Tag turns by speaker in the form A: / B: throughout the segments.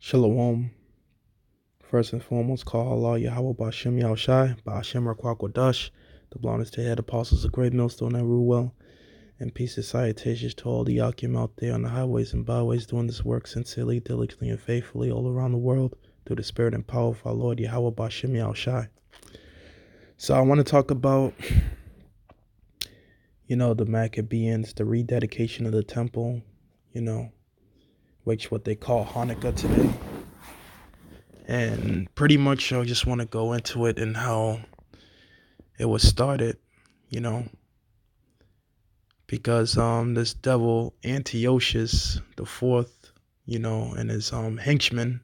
A: Shalom. First and foremost, call Allah Yahweh Ba'Shem Yahushai, Ba'Shem Rakwakwa. The blondest to head apostles of great millstone and rule well. And peace and salutations to all the Yakim out there on the highways and byways doing this work sincerely, diligently, and faithfully all around the world through the spirit and power of our Lord Yahweh Ba'Shem Yahushai. So I want to talk about, the Maccabees, the rededication of the temple, which what they call Hanukkah today. And pretty much I just want to go into it and how it was started, because this devil Antiochus the fourth, and his henchmen,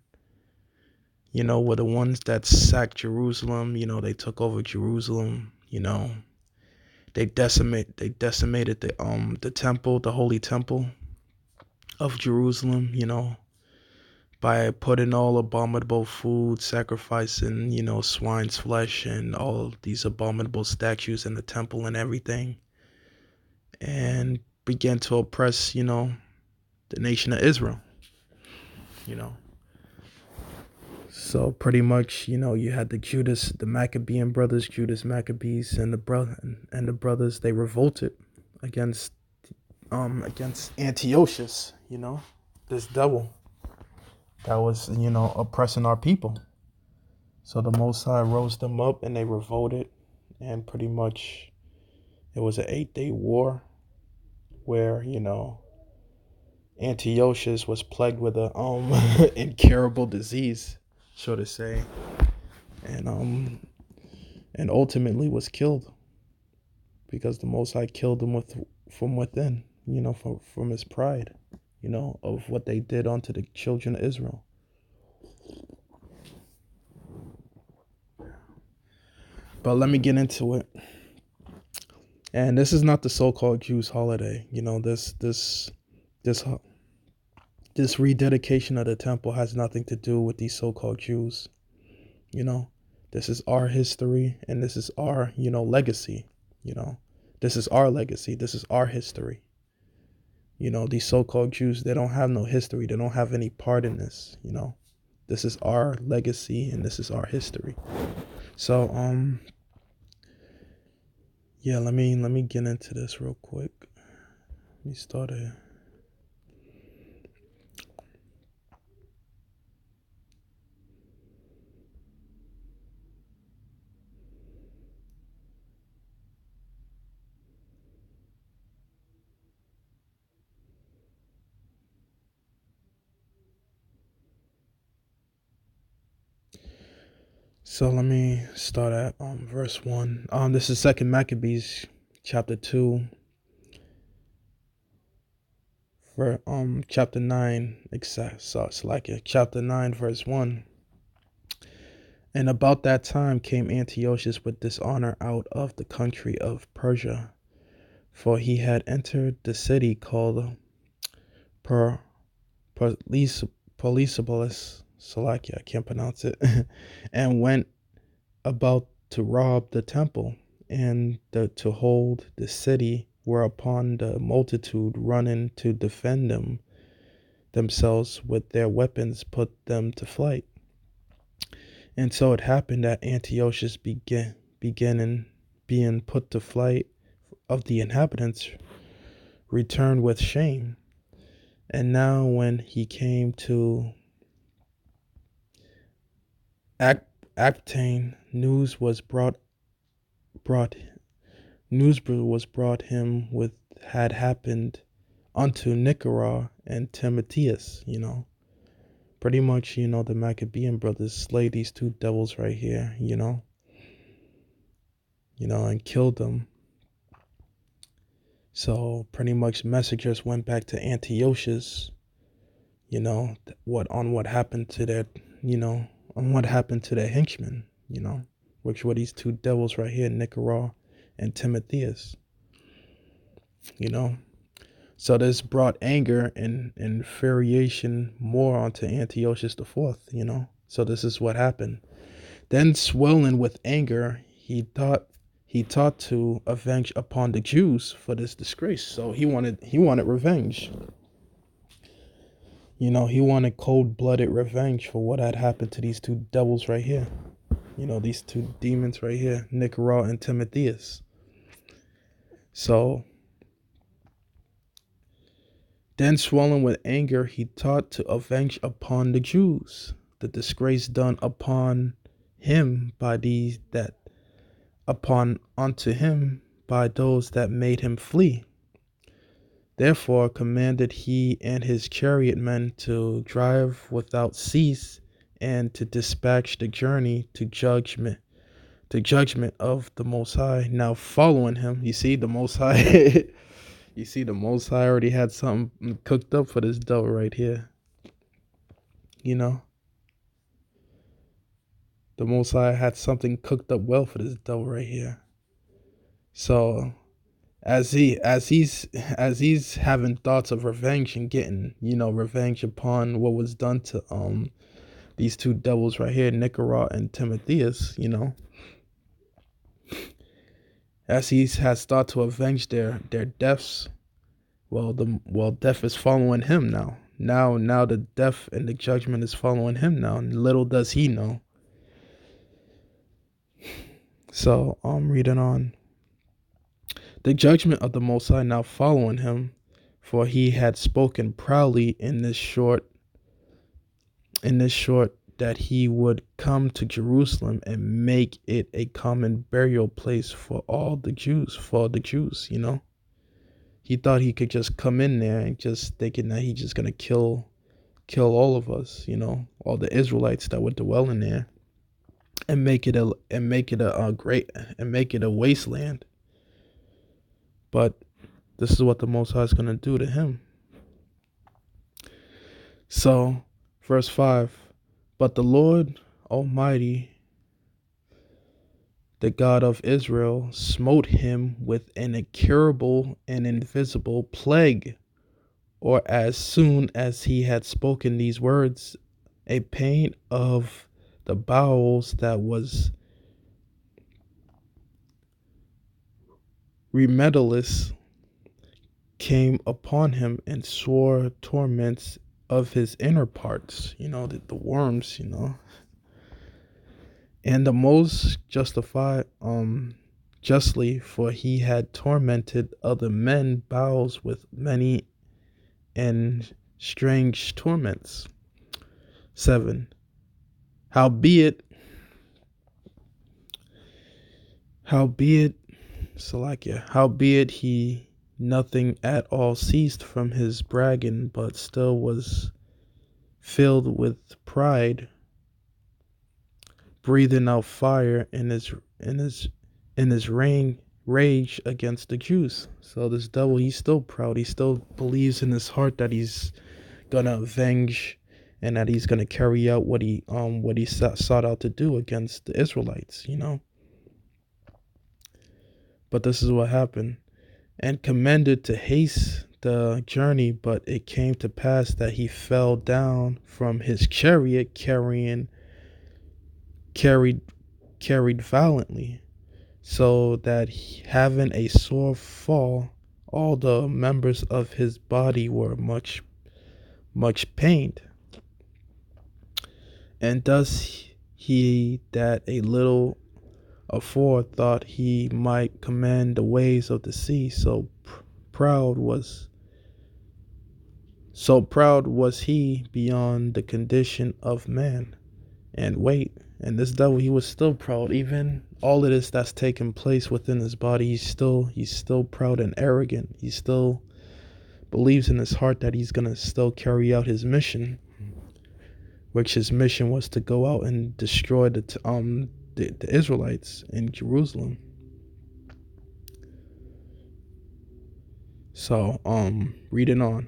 A: were the ones that sacked Jerusalem. They took over Jerusalem. They decimated the temple, the holy temple of Jerusalem, by putting all abominable food, sacrificing, swine's flesh and all these abominable statues in the temple and everything, and began to oppress, the nation of Israel, So pretty much, you had the Maccabean brothers, Judas Maccabees, and the brothers, they revolted against Antiochus, this devil that was, oppressing our people. So the Most High rose them up and they revolted, and pretty much it was an 8-day war where, Antiochus was plagued with a incurable disease, so to say, and ultimately was killed because the Most High killed him from within, from his pride, of what they did unto the children of Israel. But let me get into it. And this is not the so-called Jews holiday. This rededication of the temple has nothing to do with these so-called Jews. This is our history, and this is our, legacy. This is our legacy. This is our history. These so-called Jews, they don't have no history. They don't have any part in this. This is our legacy, and this is our history. So, yeah, let me get into this real quick. Let me start it. So let me start at verse 1. This is 2 Maccabees chapter 2. For chapter 9, exact, so it's like it. Chapter 9, verse 1. And about that time came Antiochus with dishonor out of the country of Persia, for he had entered the city called Polisopolis, Salakia, I can't pronounce it, and went about to rob the temple and to hold the city, whereupon the multitude running to defend themselves with their weapons put them to flight. And so it happened that Antiochus beginning being put to flight of the inhabitants returned with shame. And now when he came to Actane, news was brought him with had happened unto Nicanor and Timotheus. Pretty much, the Maccabean brothers slayed these two devils right here, and killed them. So pretty much messengers went back to Antiochus, what happened to their, on what happened to their henchmen, which were these two devils right here, Nicanor and Timotheus, So this brought anger and infuriation more onto Antiochus the fourth, So this is what happened. Then swelling with anger, he thought to avenge upon the Jews for this disgrace. So he wanted revenge. He wanted cold-blooded revenge for what had happened to these two devils right here. These two demons right here, Nicarau and Timotheus. So then, swollen with anger, he thought to avenge upon the Jews the disgrace done upon him by these that upon unto him by those that made him flee. Therefore commanded he and his chariot men to drive without cease, and to dispatch the journey to judgment of the Most High. Now following him, you see the Most High. You see the Most High already had something cooked up for this devil right here. The Most High had something cooked up well for this devil right here. So as he's having thoughts of revenge and getting revenge upon what was done to these two devils right here, Nicarau and Timotheus, as he has thought to avenge their deaths. Death is following him now. Now the death and the judgment is following him now. And little does he know. So I'm reading on. The judgment of the Most High now following him, for he had spoken proudly in this short that he would come to Jerusalem and make it a common burial place for the Jews. He thought he could just come in there and just thinking that he's just gonna kill all of us, all the Israelites that would dwell in there, and make it a wasteland. But this is what the Most High is gonna do to him. So, verse 5, but the Lord Almighty, the God of Israel, smote him with an incurable and invisible plague, or as soon as he had spoken these words, a pain of the bowels that was remediless came upon him, and sore torments of his inner parts, the worms, and the most justified justly, for he had tormented other men bowels with many and strange torments. 7. Howbeit he nothing at all ceased from his bragging, but still was filled with pride, breathing out fire in his rage against the Jews. So this devil, he's still proud. He still believes in his heart that he's gonna avenge and that he's gonna carry out what he sought out to do against the Israelites. But this is what happened. And commanded to haste the journey, but it came to pass that he fell down from his chariot, carried violently, so that having a sore fall, all the members of his body were much pained. And thus he that a little afore thought he might command the waves of the sea, so proud was he beyond the condition of man. And wait, and this devil, he was still proud. Even all of this that's taking place within his body, he's still proud and arrogant. He still believes in his heart that he's gonna still carry out his mission, which his mission was to go out and destroy the Israelites in Jerusalem. So reading on.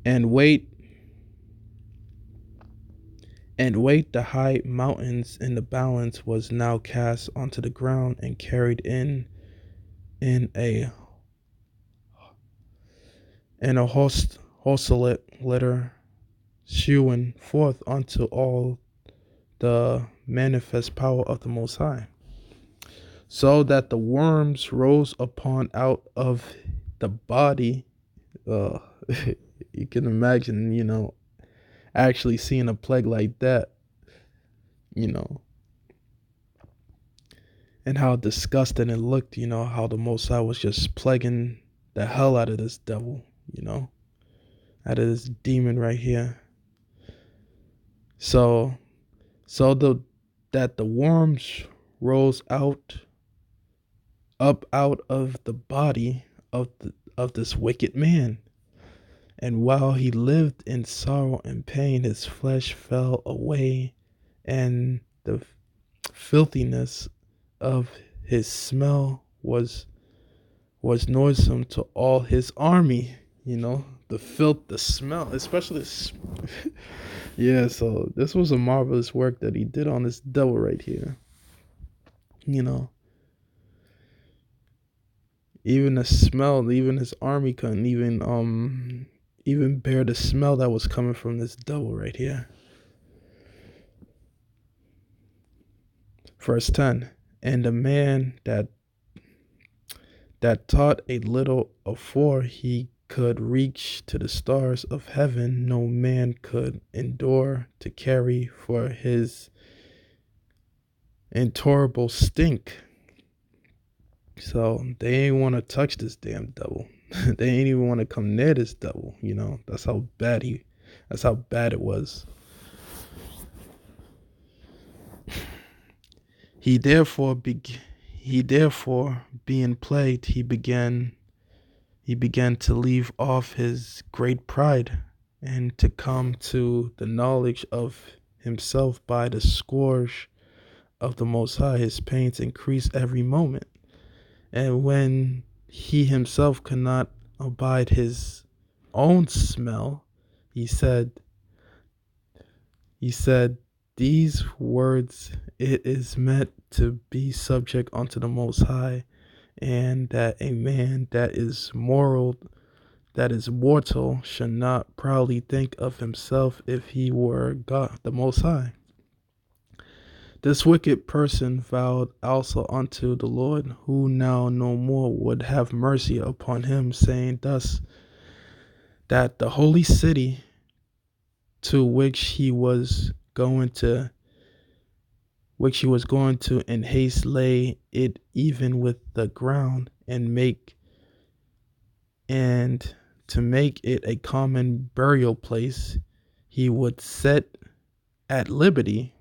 A: And wait the high mountains in the balance was now cast onto the ground, and carried in a hostlet litter, shewing forth unto all the manifest power of the Most High, so that the worms rose upon out of the body. You can imagine, actually seeing a plague like that, you know, and how disgusting it looked, how the Most High was just plaguing the hell out of this devil, out of this demon right here. So, so the worms rose up out of the body of this wicked man. And while he lived in sorrow and pain, his flesh fell away, and the filthiness of his smell was noisome to all his army. The filth, the smell, especially yeah. So this was a marvelous work that he did on this devil right here. You know, even the smell, even his army couldn't even bear the smell that was coming from this devil right here. Verse 10. And the man that taught a little afore he could reach to the stars of heaven, no man could endure to carry for his intolerable stink. So they ain't want to touch this damn devil. They ain't even want to come near this devil. That's how bad it was. He therefore being plagued, he began to leave off his great pride and to come to the knowledge of himself by the scourge of the Most High. His pains increased every moment. And when he himself could not abide his own smell, he said, these words, it is meant to be subject unto the Most High, and that a man that is mortal, should not proudly think of himself if he were God the Most High. This wicked person vowed also unto the Lord, who now no more would have mercy upon him, saying thus, that the holy city to which he was going to in haste lay it even with the ground, and to make it a common burial place, he would set at liberty.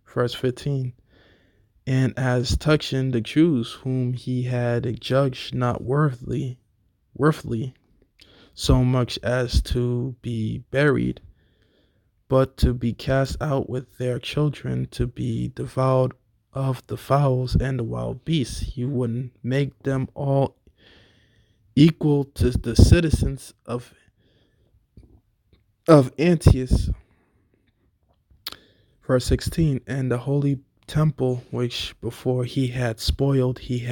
A: Verse 15. And as touching the Jews whom he had judged not worthily, so much as to be buried, but to be cast out with their children, to be devoured of the fowls and the wild beasts, he would make them all equal to the citizens of Antioch. Verse 16. And the holy temple which before he had spoiled, he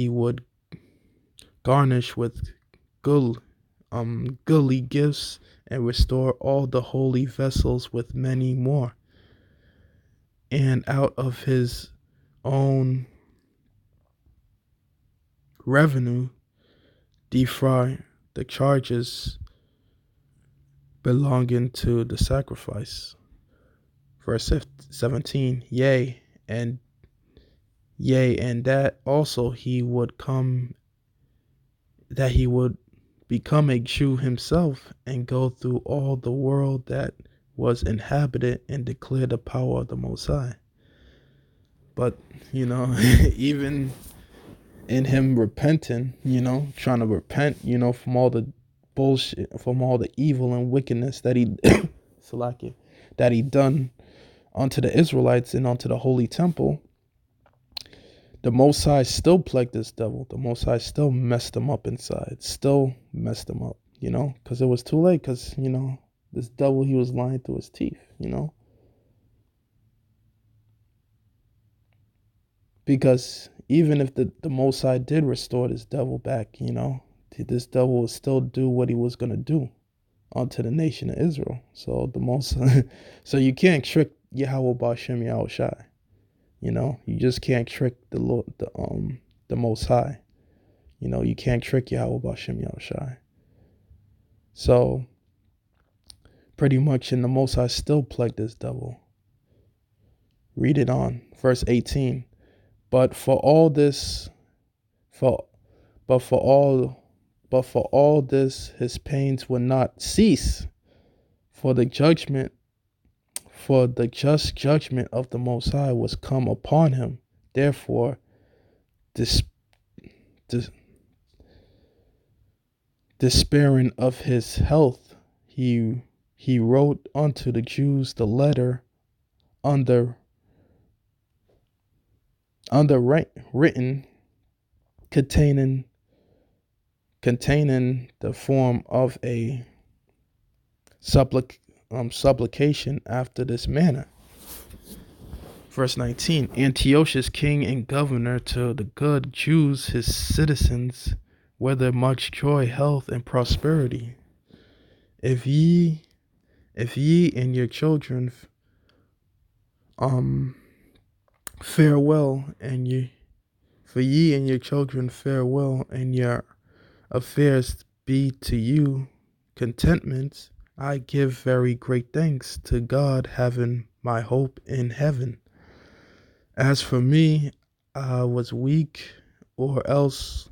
A: would garnish with goodly gifts, and restore all the holy vessels with many more. And out of his own revenue defray the charges belonging to the sacrifice. Verse 17. And that also he would become a Jew himself, and go through all the world that was inhabited, and declare the power of the Most High. But, even in him repenting, trying to repent, from all the bullshit, from all the evil and wickedness that he that he done unto the Israelites and unto the holy temple, the Most High still plagued this devil. The Most High still messed him up inside. Still messed him up, because it was too late. Because, this devil, he was lying through his teeth, Because even if the Most High did restore this devil back, this devil would still do what he was going to do unto the nation of Israel. So so you can't trick Yahweh Ba'Shem Yahweh Shai. You just can't trick the Lord, the Most High. You can't trick Yahweh Bashem Yahushai. So pretty much, in the Most High still plagued this devil. Read it on, verse 18. But for all this, for but for all but for all this, his pains would not cease. For the judgment, for the just judgment of the Most High was come upon him. Therefore, dis, dis, despairing of his health, he wrote unto the Jews the letter under written, containing the form of a supplication after this manner. Verse 19. Antiochus, king and governor, to the good Jews, his citizens, whether much joy, health, and prosperity. If ye and your children fare well, and ye and your children fare well, and your affairs be to you contentment, I give very great thanks to God, having my hope in heaven. As for me, I was weak, or else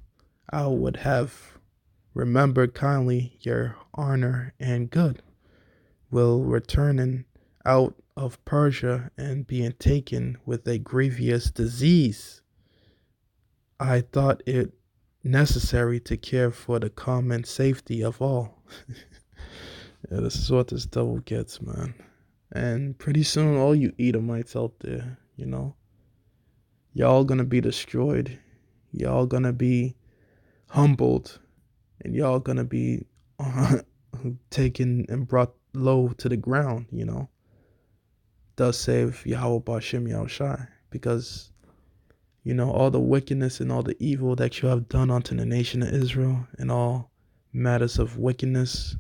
A: I would have remembered kindly your honor and good, will returning out of Persia and being taken with a grievous disease. I thought it necessary to care for the common safety of all. Yeah, this is what this devil gets, man. And pretty soon, all you Edomites out there, y'all gonna be destroyed. Y'all gonna be humbled. And y'all gonna be taken and brought low to the ground, Thus save Yahweh Bashem Yahushai. Because, all the wickedness and all the evil that you have done unto the nation of Israel, and all matters of wickedness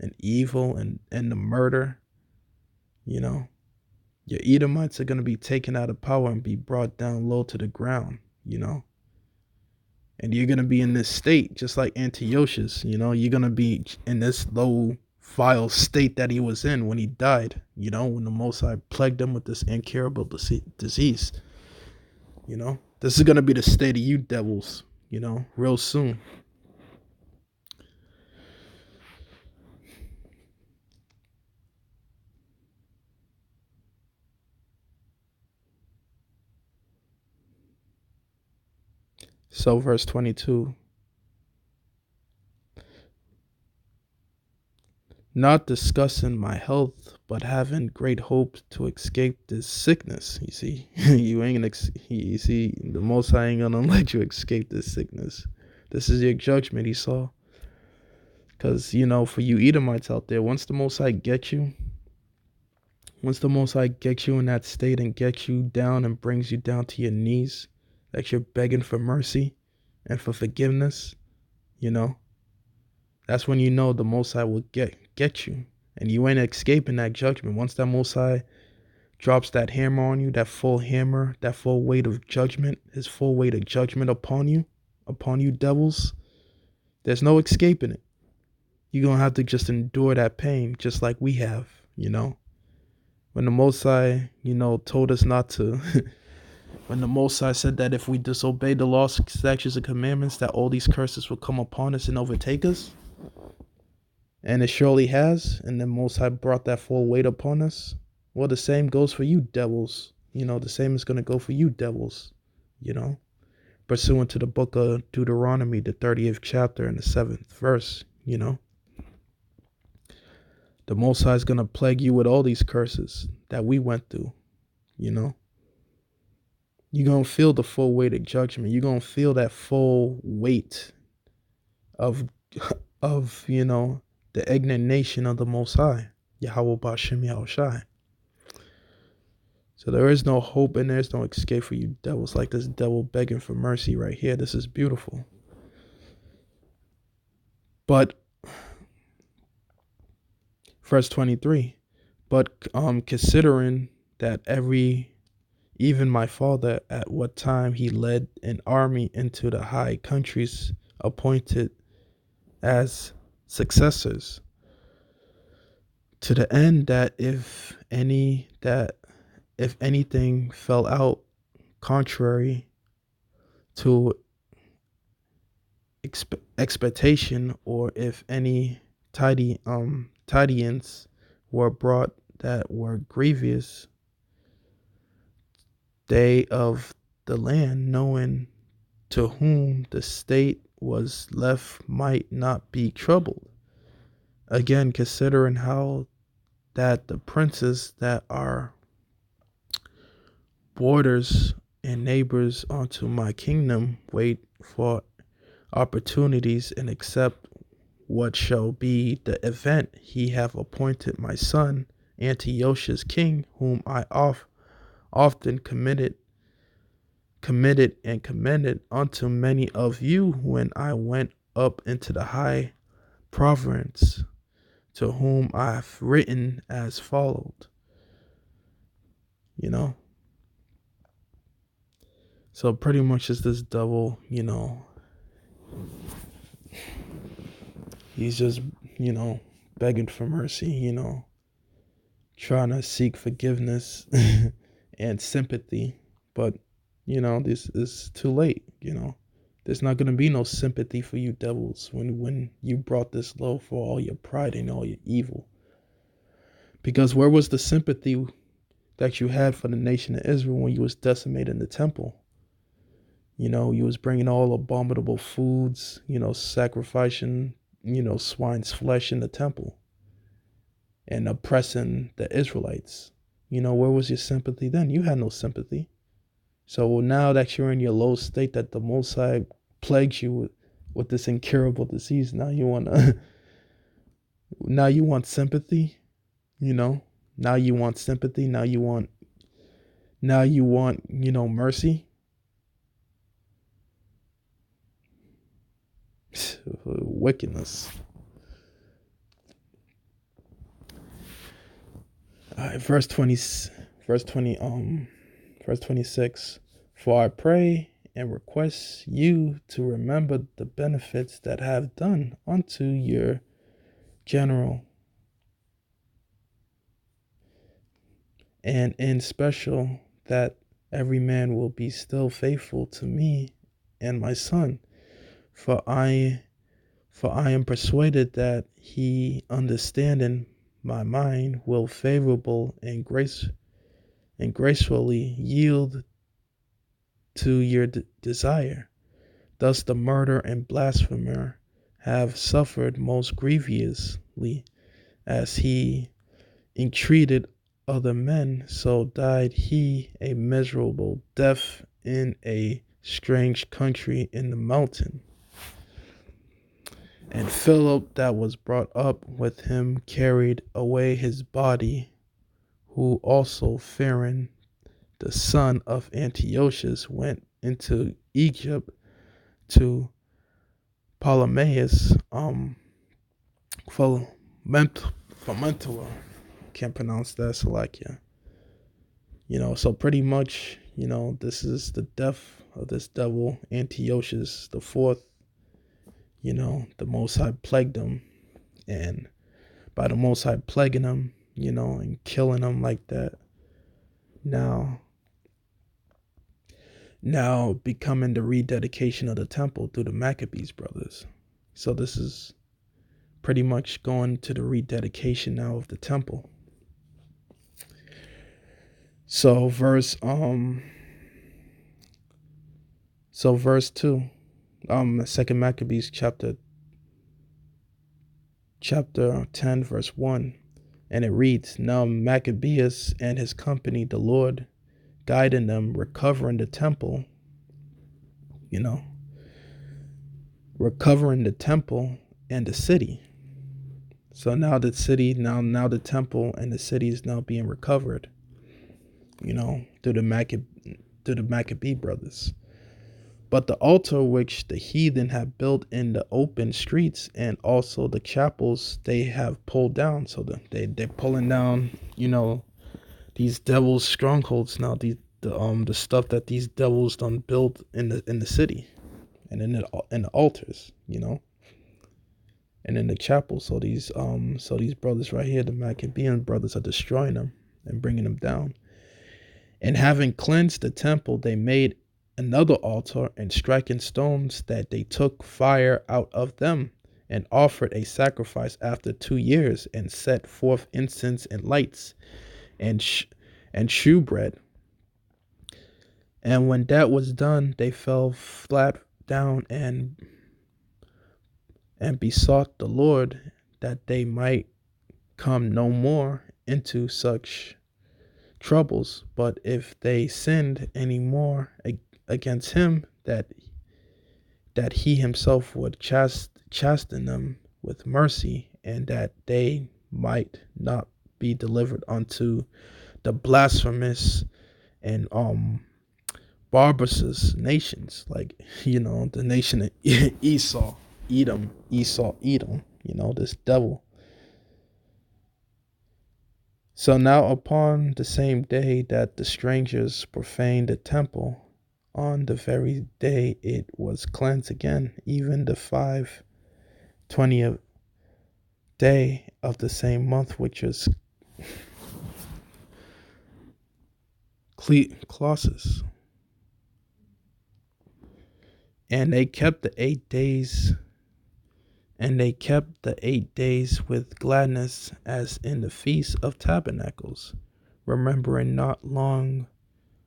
A: and evil and the murder, your Edomites are going to be taken out of power and be brought down low to the ground, and you're going to be in this state just like Antiochus. You're going to be in this low vile state that he was in when he died, when the Most High plagued him with this incurable disease. This is going to be the state of you devils, real soon. So verse 22, not discussing my health, but having great hope to escape this sickness. You see, you see, the Most High ain't gonna let you escape this sickness. This is your judgment, Esau. Because, for you Edomites out there, once the Most High gets you in that state and gets you down and brings you down to your knees, that you're begging for mercy and for forgiveness, that's when the Most High will get you. And you ain't escaping that judgment. Once that Most High drops that hammer on you, that full hammer, that full weight of judgment, his full weight of judgment upon you devils, there's no escaping it. You're going to have to just endure that pain just like we have, When the Most High, told us not to, when the Most High said that if we disobey the laws, statutes, and commandments, that all these curses will come upon us and overtake us. And it surely has, and the Most High brought that full weight upon us. Well, the same goes for you devils. The same is going to go for you devils, pursuant to the book of Deuteronomy, the 30th chapter and the 7th verse, The Most High is going to plague you with all these curses that we went through, You're going to feel the full weight of judgment. You're going to feel that full weight of the indignation of the Most High, Yahweh Bashem Yahushai. So there is no hope and there's no escape for you devils, like this devil begging for mercy right here. This is beautiful. But verse 23, but considering that every Even my father, at what time he led an army into the high countries, appointed as successors, to the end that if anything fell out contrary to expectation, or if any tidings were brought that were grievous, they of the land, knowing to whom the state was left, might not be troubled. Again, considering how that the princes that are borders and neighbors unto my kingdom wait for opportunities, and accept what shall be the event, he have appointed my son Antiochus king, whom I often committed and commended unto many of you when I went up into the high province, to whom I have written as followed. You know, so pretty much is this double. He's just begging for mercy. Trying to seek forgiveness and sympathy, but this is too late. There's not going to be no sympathy for you devils when you brought this low for all your pride and all your evil. Because where was the sympathy that you had for the nation of Israel when you was decimating the temple? You was bringing all abominable foods, sacrificing, swine's flesh in the temple and oppressing the Israelites. Where was your sympathy then? You had no sympathy. So now that you're in your low state, that the Most High plagues you with this incurable disease, now you want to, now you want sympathy. Now you want sympathy. Now you want mercy. Wickedness. All right, verse 20, verse 26. For I pray and request you to remember the benefits that have done unto your general, and in special that every man will be still faithful to me and my son. For I am persuaded that he, understanding my mind, will favorable and gracefully yield to your desire. Thus the murderer and blasphemer have suffered most grievously, as he entreated other men, so died he a miserable death in a strange country in the mountain. And Philip, that was brought up with him, carried away his body, who also fearing the son of Antiochus went into Egypt to Ptolemais, Fomentua. Can't pronounce that, Salakia. So pretty much, this is the death of this devil, Antiochus the fourth. The Most High plagued him, and by the Most High plaguing him, and killing him like that, now becoming the rededication of the temple through the Maccabees brothers. So this is pretty much going to the rededication now of the temple. So verse 2, Second Maccabees chapter 10 verse 1, and it reads, Now Maccabeus and his company, the Lord guiding them, recovering the temple, recovering the temple and the city. So now the city, now the temple and the city is now being recovered, through the Maccabee brothers. But the altar which the heathen have built in the open streets, and also the chapels, they have pulled down. So they're pulling down, these devil's strongholds now. The the stuff that these devils done built in the city and in the altars, and in the chapel. So these brothers right here, the Maccabean brothers, are destroying them and bringing them down. And having cleansed the temple, they made another altar, and striking stones, that they took fire out of them, and offered a sacrifice after 2 years, and set forth incense and lights, and shewbread. And when that was done, they fell flat down and besought the Lord that they might come no more into such troubles. But if they sinned any more against him, that he himself would chasten them with mercy, and that they might not be delivered unto the blasphemous and barbarous nations, like the nation of Esau, Edom, this devil. So now upon the same day that the strangers profaned the temple, on the very day it was cleansed again, even the 20th day of the same month, which was Clausus. And they kept the 8 days, with gladness, as in the Feast of Tabernacles, remembering not long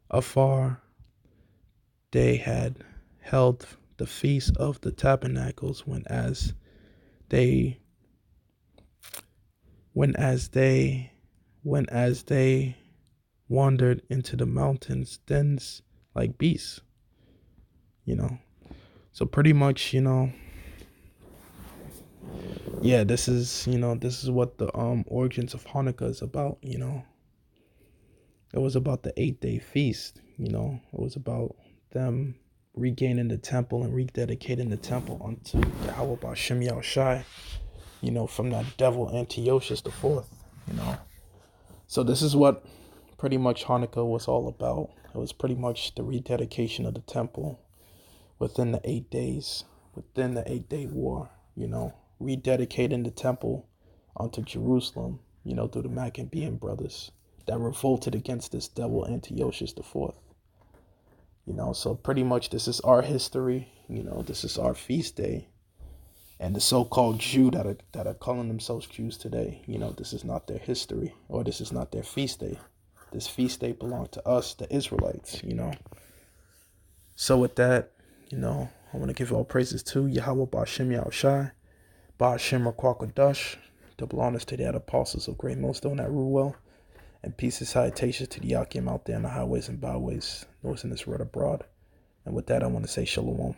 A: afar they had held the Feast of the Tabernacles, when as they wandered into the mountains dens like beasts. So pretty much, yeah, this is what the origins of Hanukkah is about. It was about the 8-day feast. It was about them regaining the temple and rededicating the temple unto Yahweh Ba'Shem Yahushai, from that devil Antiochus the Fourth. So this is what pretty much Hanukkah was all about. It was pretty much the rededication of the temple within the 8 days, within the 8-day war, rededicating the temple unto Jerusalem, through the Maccabean brothers that revolted against this devil Antiochus the Fourth. So pretty much this is our history. This is our feast day. And the so-called Jew that are calling themselves Jews today, this is not their history, or this is not their feast day. This feast day belonged to us, the Israelites, So with that, I want to give all praises to Yahweh Ba'Shem Yahushai, Ba'Shem Rakwakadash, double honors to the apostles of Great Millstone that rule well, and peace and salutations to the Yakim out there in the highways and byways, north and this road abroad. And with that, I want to say shalom.